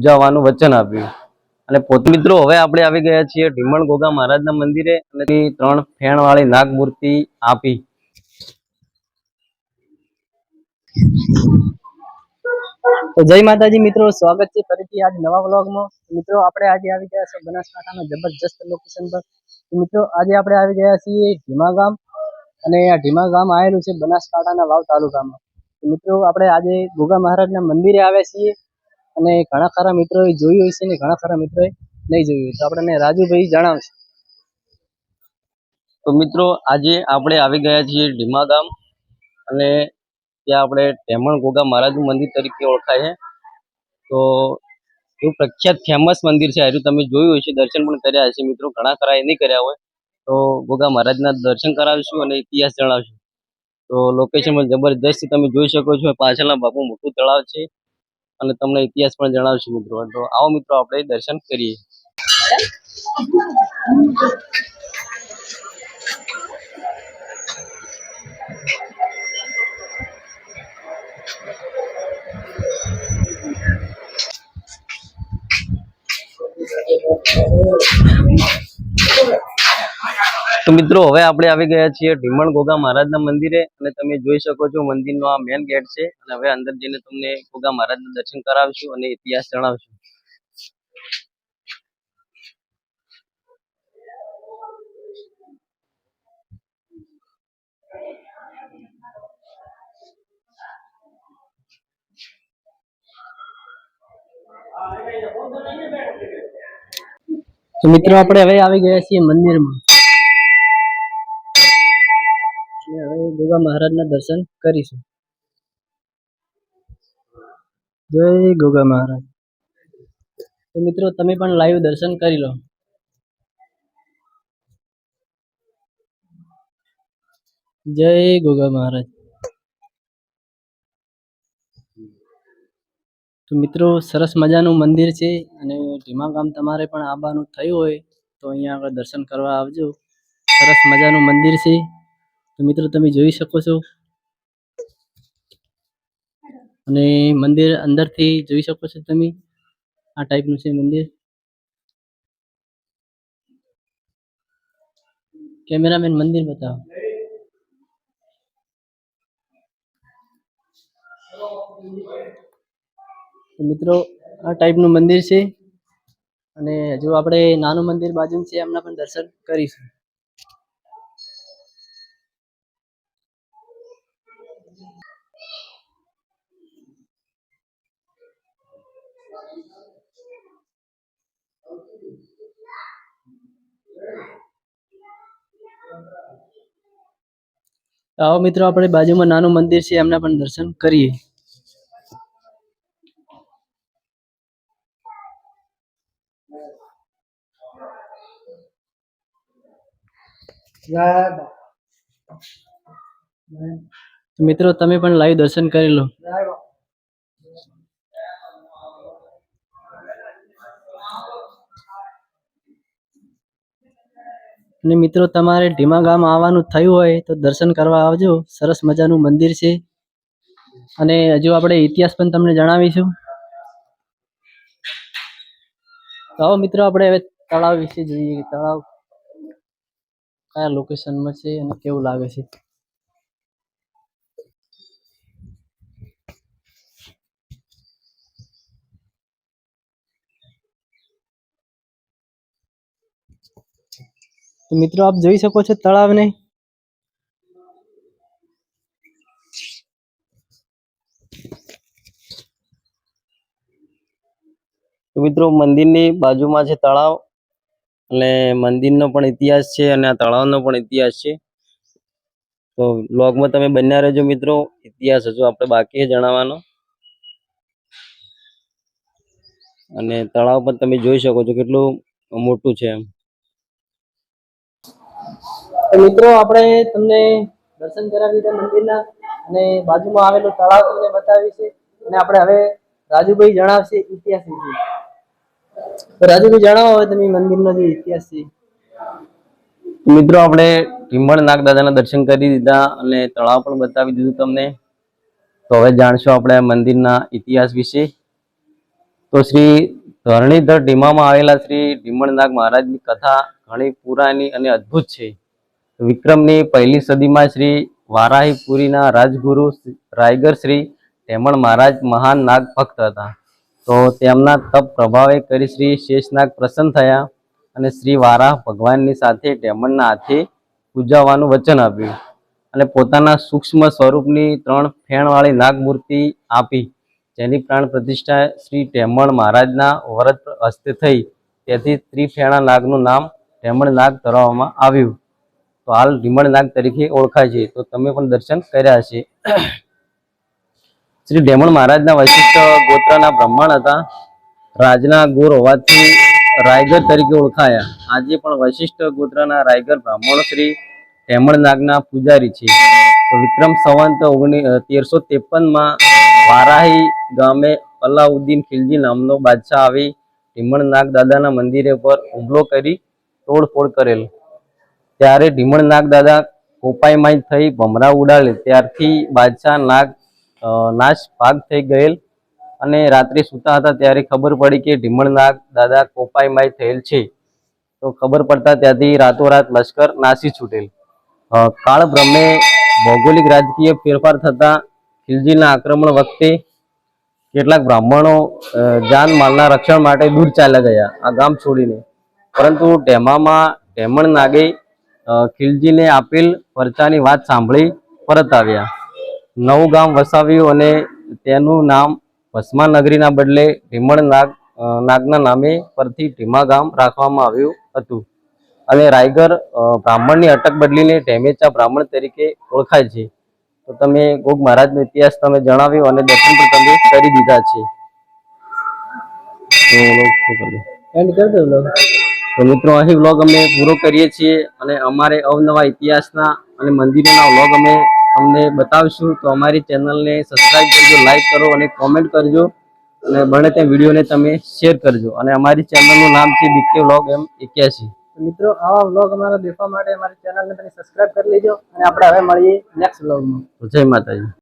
ઉજવવાનું વચન આપ્યું અને પોતે મિત્રો હવે આપણે આવી ગયા છીએ ઢીમણ ગોગા મહારાજના મંદિરે અને 3 ફેણ વાળી નાગ મૂર્તિ આપી। તો જય માતાજી મિત્રો, સ્વાગત છે ફરીથી આજ નવા વ્લોગમાં। મિત્રો આપણે આજે આવી ગયા છે બનાસકાંઠાના જબરજસ્ત લોકેશન પર। મિત્રો આજે આપણે આવી ગયા છીએ ઢીમા ગામ અને આ ઢીમા ગામ આવેલું છે બનાસકાંઠાના વાવ તાલુકામાં। તો મિત્રો આપણે આજે ગોગા મહારાજના મંદિરે આવ્યા છીએ અને ઘણા ખરા મિત્રોએ જોયું હશે ને ઘણા ખરા મિત્રોએ નહીં જોયું, તો આપણને રાજુભાઈ જણાવશે। તો મિત્રો આજે આપણે આવી ગયા છીએ ઢીમા ગામ અને ત્યાં આપણે ઢેમણ ગોગા મહારાજનું મંદિર તરીકે ઓળખાય છે। તો એવું પ્રખ્યાત ફેમસ મંદિર છે, આનું તમે જોયું હશે, દર્શન પણ કર્યા હશે મિત્રો, ઘણા ખરા એ નહીં કર્યા હોય તો ગોગા મહારાજના દર્શન કરાવીશું અને ઇતિહાસ જણાવશું। તો લોકેશન પણ જબરદસ્ત તમે જોઈ શકો છો, પાછળના ભાગમાં મોટું તળાવ છે અને તમને ઇતિહાસ પણ જણાવશું મિત્રો। તો આવો મિત્રો આપણે દર્શન કરીએ। તો મિત્રો હવે આપણે આવી ગયા છીએ ઢીમણ ગોગા મહારાજના મંદિરે અને તમે જોઈ શકો છો મંદિરનો આ મેન ગેટ છે અને હવે અંદર જઈને તમને ગોગા મહારાજના દર્શન કરાવશું અને ઇતિહાસ જણાવશું। તો મિત્રો આપણે હવે આવી ગયા છીએ મંદિરમાં અને હવે ગોગા મહારાજના દર્શન કરીશું। જય ગોગા મહારાજ। તો મિત્રો તમે પણ લાઈવ દર્શન કરી લો। જય ગોગા મહારાજ। તો મિત્રો સરસ મજાનું મંદિર છે અને ઢીમા ગામ તમારે પણ આવવાનું થયું હોય તો અહીંયા આગળ દર્શન કરવા આવજો। સરસ મજાનું મંદિર છે, તો મિત્રો તમે જોઈ શકો છો અને મંદિર અંદરથી જોઈ શકો છો તમે, આ ટાઈપનું છે મંદિર। કેમેરામેન મંદિર બતાવો। તો મિત્રો આ ટાઈપનું મંદિર છે અને જો આપણે નાનું મંદિર બાજુ છે એમના પણ દર્શન કરીશું। આવો મિત્રો આપણે બાજુમાં નાનું મંદિર છે એમના પણ દર્શન કરીએ। તો મિત્રો તમે પણ લાઈવ દર્શન કરી લો। અને મિત્રો તમારે ઢીમા ગામ આવવાનું થયું હોય તો દર્શન કરવા આવજો, સરસ મજાનું મંદિર છે અને હજુ આપણે ઇતિહાસ પણ તમને જણાવીશું। તો આવો મિત્રો આપણે હવે તળાવ વિશે જોઈએ, તળાવ કયા લોકેશનમાં છે અને કેવું લાગે છે। તો મિત્રો આપ જોઈ શકો છો તળાવને। તો મિત્રો મંદિરની બાજુમાં છે તળાવ અને મંદિરનો પણ ઇતિહાસ છે અને આ તળાવનો પણ ઇતિહાસ છે। તો વ્લોગમાં તમે બન્યા રહેજો મિત્રો, ઇતિહાસ હજુ આપણે બાકી છે જણાવવાનો। અને તળાવ પણ તમે જોઈ શકો છો કેટલું મોટું છે એમ। તો મિત્રો આપણે તમને દર્શન કરાવી દીધા મંદિરના અને બાજુમાં આવેલું તળાવ તમને બતાવ્યું છે અને આપણે હવે રાજુભાઈ જણાવશે ઇતિહાસ વિશે। તો રાજુભાઈ જણાવો હવે તમે મંદિરનો જે ઇતિહાસ છે। મિત્રો આપણે ઢીમણ નાગ દાદાના દર્શન કરી દીધા અને તળાવ પણ બતાવી દીધું તમને। તો હવે જાણશો આપણે મંદિરના ઇતિહાસ વિશે। તો શ્રી ધરણીધર ઢીમામાં આવેલા શ્રી ઢીમણનાગ મહારાજની કથા ઘણી પુરાણી અને અદ્ભુત છે. વિક્રમની 1લી સદીમાં શ્રી વારાહીપુરીના રાજગુરુ રાયગર શ્રી ઢેમણ મહારાજ મહાન નાગ ભક્ત હતા. તો તેમના તપ પ્રભાવે કરી શ્રી શેષનાગ પ્રસન્ન થયા અને શ્રી વારાહ ભગવાનની સાથે ઢેમણના હાથે પૂજાવાનું વચન આપ્યું અને પોતાના સૂક્ષ્મ સ્વરૂપની 3 ફેણવાળી નાગ મૂર્તિ આપી, જેની પ્રાણ પ્રતિષ્ઠા શ્રી ઢેમણ મહારાજના વરદ હસ્તે થઈ. તેથી ત્રિફેણા નાગનું નામ ઢેમણ નાગ ધરવામાં આવ્યું. તો હાલ ઢીમણ નાગ તરીકે ઓળખાય છે. તો તમે પણ દર્શન કર્યા હશે. શ્રી ઢેમણ મહારાજના વશિષ્ઠ ગોત્રના બ્રાહ્મણ હતા. રાજના ગોર હોવાથી રાયગર તરીકે ઓળખાયા. આજે પણ વશિષ્ઠ ગોત્રના રાયગર બ્રાહ્મણો શ્રી ઢેમણ નાગના પૂજારી છે. તો વિક્રમ સંવંત 1353માં વારાહી ગામે અલાઉદ્દીન ખિલજી નામનો બાદશાહ આવી ઢીમણ નાગ દાદાના મંદિરે પર હુમલો કરી તોડફોડ કરેલ. ત્યારે ઢીમણ નાગ દાદા કોપાયમાય થઈ ભમરા ઉડાડેલ. ત્યારથી બાદશાહ નાશ ભાગ થઈ ગયેલ અને રાત્રે સૂતા હતા ત્યારે ખબર પડી કે ઢીમણ નાગ દાદા કોપાયમાય થયેલ છે. તો ખબર પડતા ત્યાંથી રાતોરાત લશ્કર નાસી છૂટેલ. કાળ બ્રહ્મે ભૌગોલિક રાજકીય ફેરફાર થતા ખિલજીના આક્રમણ વખતે કેટલાક બ્રાહ્મણો જાનમાલના રક્ષણ માટે દૂર ચાલ્યા ગયા આ ગામ છોડીને. પરંતુ ઢેમણ નાગે ખિલજીને આપેલ પરચાની વાત સાંભળી પરત આવ્યા. નવું ગામ વસાવ્યું અને તેનું નામ ભસ્મા નગરીના બદલે ઢીમણ નાગના નામે પરથી ઢીમા ગામ રાખવામાં આવ્યું હતું. અને રાયગર બ્રાહ્મણની અટક બદલીને ઢેમેચા બ્રાહ્મણ તરીકે ઓળખાય છે. તો તમે ગોગ મહારાજનો ઇતિહાસ તમે જણાવ્યો અને દર્શન પણ તમે કરી દીધા છે. એન્ડ કરી દો vlog. તો મિત્રો અહીં વ્લોગ અમે પૂરો કરીએ છીએ અને અમારે અવનવા ઇતિહાસના અને મંદિરોના વ્લોગ અમે તમને બતાવીશું. તો અમારી ચેનલને સબસ્ક્રાઈબ કરજો, લાઈક કરો અને કોમેન્ટ કરજો અને બને તે વિડીયોને તમે શેર કરજો. અને અમારી ચેનલનું નામ છે BK Vlog M81. મિત્રો આવા વ્લોગ અમારા દેખવા માટે અમારી ચેનલને તમે સબસ્ક્રાઇબ કરી લેજો અને આપણે હવે મળીએ નેક્સ્ટ વ્લોગમાં. જય માતાજી.